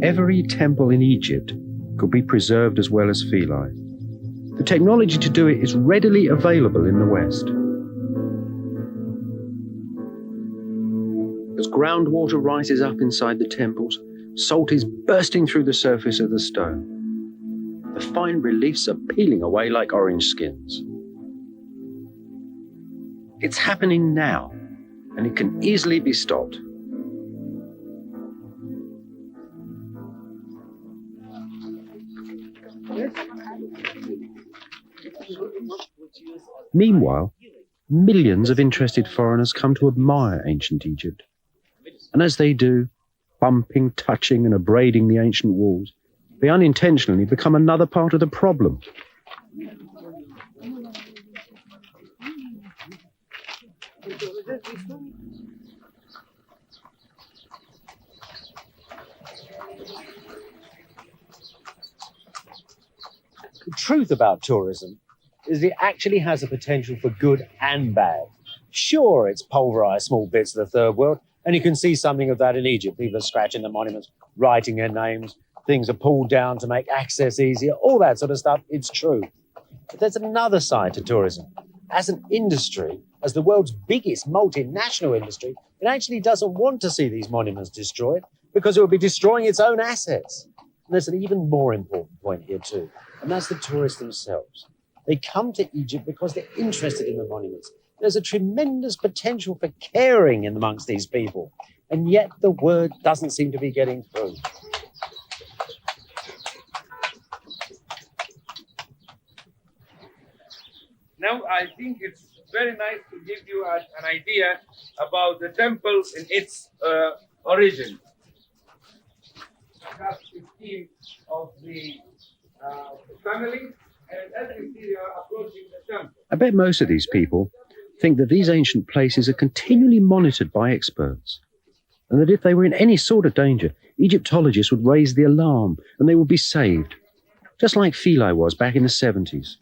Every temple in Egypt could be preserved as well as Philae. The technology to do it is readily available in the West. As groundwater rises up inside the temples, salt is bursting through the surface of the stone. The fine reliefs are peeling away like orange skins. It's happening now, and it can easily be stopped. Meanwhile, millions of interested foreigners come to admire ancient Egypt. And as they do, bumping, touching, and abrading the ancient walls, they unintentionally become another part of the problem. The truth about tourism is it actually has a potential for good and bad. Sure, it's pulverized small bits of the third world, and you can see something of that in Egypt. People are scratching the monuments, writing their names, things are pulled down to make access easier, all that sort of stuff, it's true. But there's another side to tourism. As an industry, as the world's biggest multinational industry, it actually doesn't want to see these monuments destroyed because it would be destroying its own assets. And there's an even more important point here too, and that's the tourists themselves. They come to Egypt because they're interested in the monuments. There's a tremendous potential for caring in amongst these people, and yet the word doesn't seem to be getting through. Now, I think it's very nice to give you an idea about the temple in its origin. I have 15 of the family, and as you see, they are approaching the temple. I bet most of these people think that these ancient places are continually monitored by experts, and that if they were in any sort of danger, Egyptologists would raise the alarm and they would be saved, just like Philae was back in the 70s.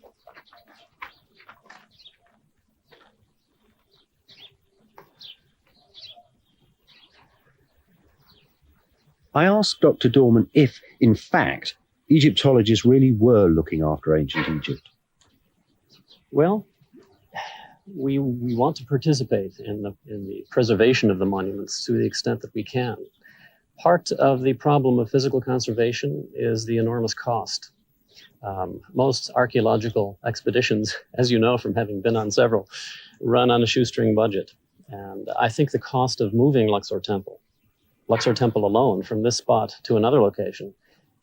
I asked Dr. Dorman if, in fact, Egyptologists really were looking after ancient Egypt. Well, we want to participate in the preservation of the monuments to the extent that we can. Part of the problem of physical conservation is the enormous cost. Most archaeological expeditions, as you know from having been on several, run on a shoestring budget. And I think the cost of moving Luxor Temple alone from this spot to another location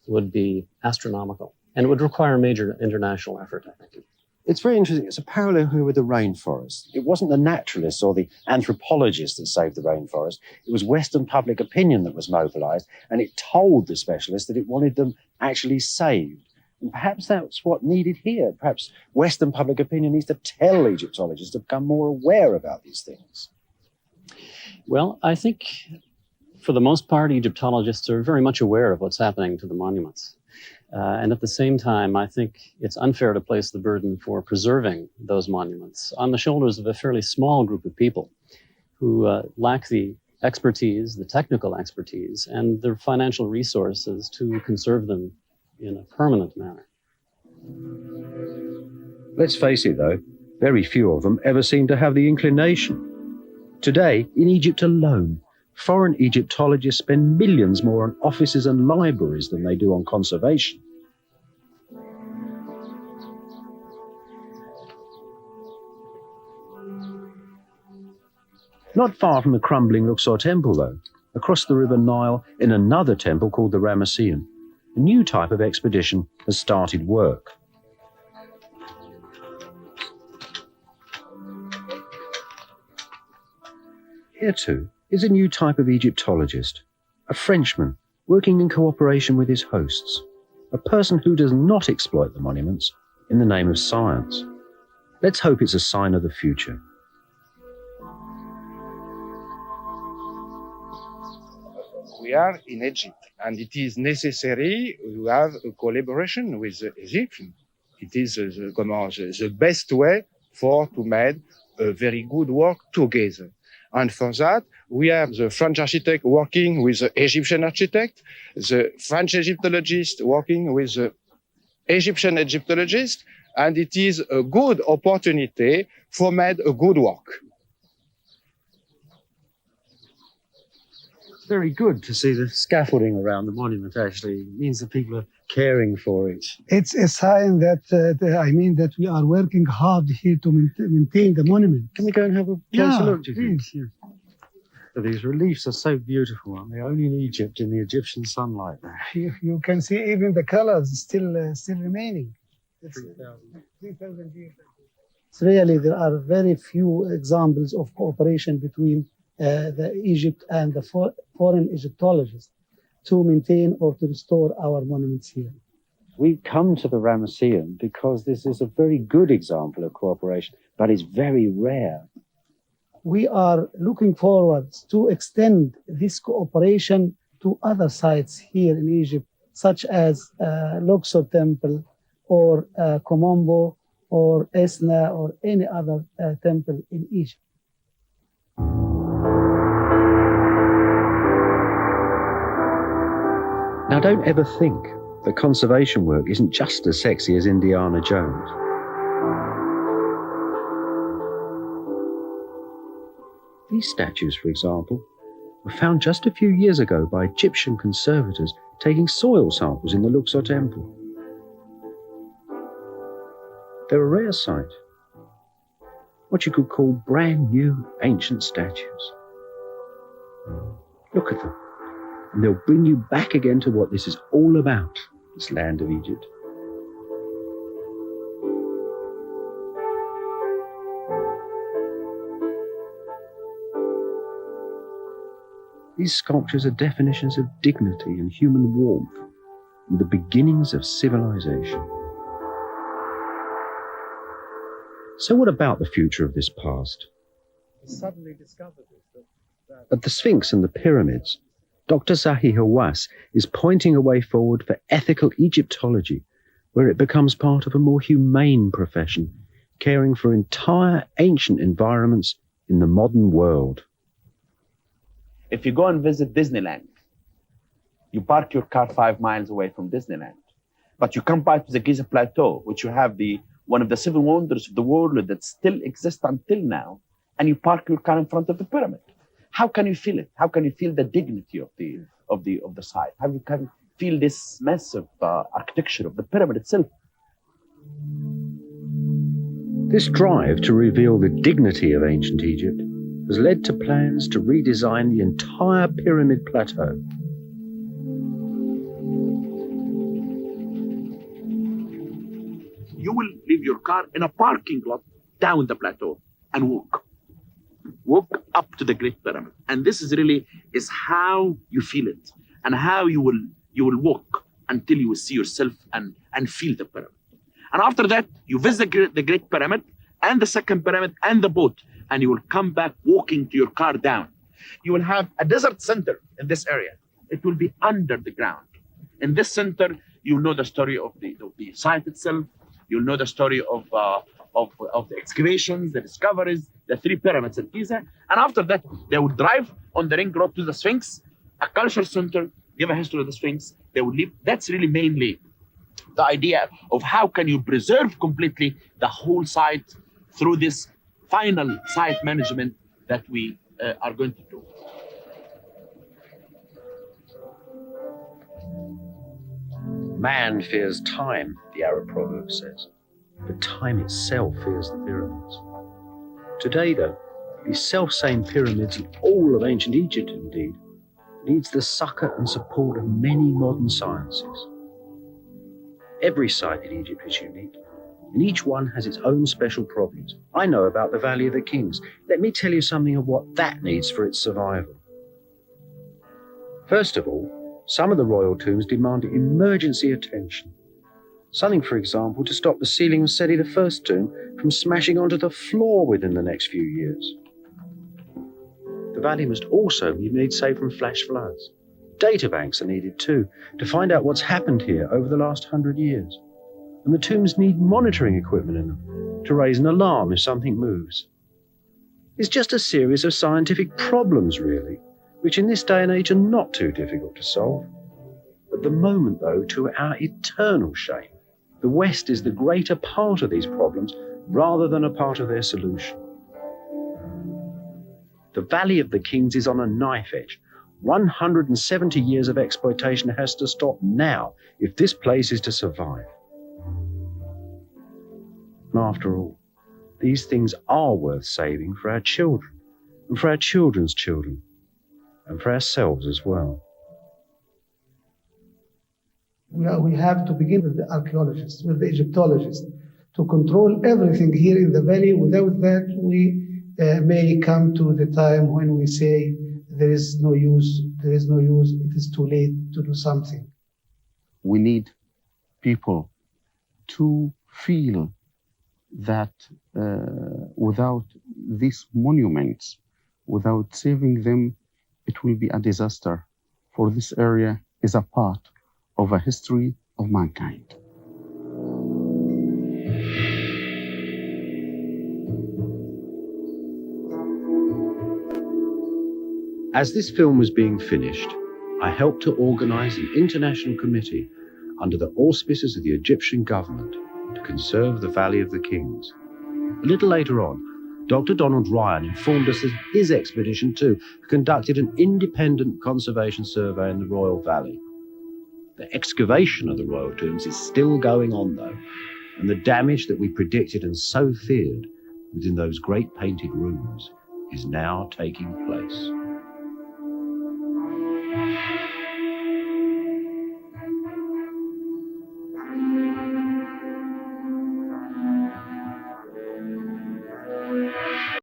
would be astronomical. And it would require major international effort, I think. It's very interesting. It's a parallel here with the rainforest. It wasn't the naturalists or the anthropologists that saved the rainforest. It was Western public opinion that was mobilized, and it told the specialists that it wanted them actually saved. And perhaps that's what needed here. Perhaps Western public opinion needs to tell Egyptologists to become more aware about these things. Well, I think for the most part, Egyptologists are very much aware of what's happening to the monuments. And at the same time, I think it's unfair to place the burden for preserving those monuments on the shoulders of a fairly small group of people who lack the expertise, the technical expertise, and the financial resources to conserve them in a permanent manner. Let's face it, though, very few of them ever seem to have the inclination. Today, in Egypt alone, foreign Egyptologists spend millions more on offices and libraries than they do on conservation. Not far from the crumbling Luxor temple, though, across the River Nile in another temple called the Ramesseum, a new type of expedition has started work. Here, too, is a new type of Egyptologist, a Frenchman working in cooperation with his hosts, a person who does not exploit the monuments in the name of science. Let's hope it's a sign of the future. We are in Egypt, and it is necessary to have a collaboration with the Egyptians. It is the best way to make a very good work together. And for that, we have the French architect working with the Egyptian architect, the French Egyptologist working with the Egyptian Egyptologist, and it is a good opportunity for make a good work. It's very good to see the scaffolding around the monument, actually. It means that people are caring for it. It's a sign that, that we are working hard here to maintain the monument. Can we go and have a closer look, do you think? Please. Yeah. So these reliefs are so beautiful, aren't they? Only in Egypt, in the Egyptian sunlight. You can see even the colors still remaining. 3,000 years. So really, there are very few examples of cooperation between the Egypt and the foreign Egyptologists to maintain or to restore our monuments here. We've come to the Ramesseum because this is a very good example of cooperation, but it's very rare. We are looking forward to extend this cooperation to other sites here in Egypt, such as Luxor Temple or Komombo or Esna or any other temple in Egypt. Now, don't ever think that conservation work isn't just as sexy as Indiana Jones. These statues, for example, were found just a few years ago by Egyptian conservators taking soil samples in the Luxor temple. They're a rare sight, what you could call brand new ancient statues. Look at them, and they'll bring you back again to what this is all about, this land of Egypt. These sculptures are definitions of dignity and human warmth, and the beginnings of civilization. So what about the future of this past? Suddenly discovered this. At the Sphinx and the pyramids, Dr. Zahi Hawass is pointing a way forward for ethical Egyptology, where it becomes part of a more humane profession, caring for entire ancient environments in the modern world. If you go and visit Disneyland, you park your car 5 miles away from Disneyland, but you come by to the Giza Plateau, which you have one of the 7 wonders of the world that still exists until now, and you park your car in front of the pyramid. How can you feel it? How can you feel the dignity of the site? How can you feel this massive architecture of the pyramid itself? This drive to reveal the dignity of ancient Egypt has led to plans to redesign the entire pyramid plateau. You will leave your car in a parking lot down the plateau and walk up to the Great Pyramid. And this is how you feel it and how you will walk until you will see yourself and feel the pyramid. And after that, you visit the Great Pyramid and the Second Pyramid and the boat, and you will come back walking to your car down. You will have a desert center in this area. It will be under the ground. In this center, you'll know the story of the site itself. You'll know the story of the excavations, the discoveries, the 3 pyramids at Giza. And after that, they will drive on the ring road to the Sphinx, a culture center, give a history of the Sphinx. They will leave. That's really mainly the idea of how can you preserve completely the whole site through this final site management that we are going to do. Man fears time, the Arab proverb says, but time itself fears the pyramids. Today, though, these self-same pyramids and all of ancient Egypt, indeed, needs the succor and support of many modern sciences. Every site in Egypt is unique, and each one has its own special problems. I know about the Valley of the Kings. Let me tell you something of what that needs for its survival. First of all, some of the royal tombs demand emergency attention. Something, for example, to stop the ceiling of Seti I tomb from smashing onto the floor within the next few years. The valley must also be made safe from flash floods. Data banks are needed too, to find out what's happened here over the last 100 years. And the tombs need monitoring equipment in them to raise an alarm if something moves. It's just a series of scientific problems, really, which in this day and age are not too difficult to solve. At the moment, though, to our eternal shame, the West is the greater part of these problems rather than a part of their solution. The Valley of the Kings is on a knife edge. 170 years of exploitation has to stop now if this place is to survive. And after all, these things are worth saving for our children and for our children's children and for ourselves as well. We have to begin with the archaeologists, with the Egyptologists, to control everything here in the valley. Without that, we may come to the time when we say there is no use, it is too late to do something. We need people to feel that without these monuments, without saving them, it will be a disaster, for this area is a part of a history of mankind. As this film was being finished, I helped to organize an international committee under the auspices of the Egyptian government to conserve the Valley of the Kings. A little later on, Dr. Donald Ryan informed us that his expedition too conducted an independent conservation survey in the Royal Valley. The excavation of the royal tombs is still going on though, and the damage that we predicted and so feared within those great painted rooms is now taking place.